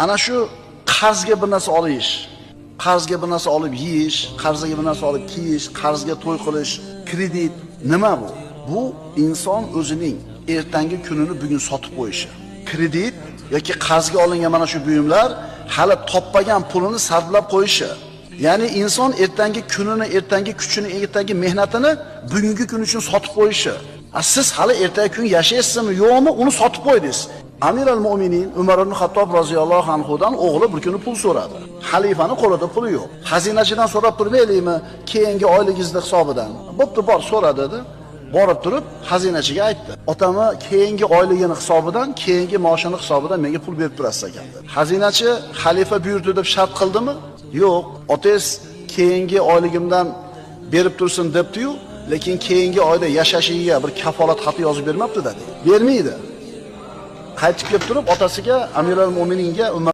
Ana shu qarzga bir narsa olish, qarzga bir narsa olib yeyish, qarzga bir narsa olib kiyish, qarzga to'y qilish, kredit nima bu? Bu inson o'zining ertangi kunini bugun sotib qo'yishi. Kredit yoki qarzga olingan mana shu buyumlar hali topmagan pulini sarflab qo'yishi. Ya'ni inson ertangi kunini, ertangi kuchini, ertangi mehnatini bugungi kun uchun sotib qo'yishi. Siz hali ertangi kun yashaysizmi, yo'qmi, uni sotib qo'ydingiz. Amir al-Mu'minin Umar ibn Xattob roziyallohu anhudan o'g'li bir kuni pul so'radi. Xalifani qo'lida puli yo'q. Xazinachidan so'rab turmaylikmi, keyingi oyligingizning hisobidan? Bo'pti, bor so'ra dedi. Borib turib xazinachiga aytdi. Otami keyingi oyligini hisobidan, keyingi maoshini hisobidan menga pul berib turasiz ekan dedi. Xazinachi xalifa buyurdi deb shart qildimi? Yo'q. Otangiz keyingi oyligimdan berib tursin debdi-yu, lekin keyingi oyda yashashiga bir kafolat xati yozib bermabdi dedi. Bermaydi. Qaytib kelib turib otasiga Amir al-Mu'mininga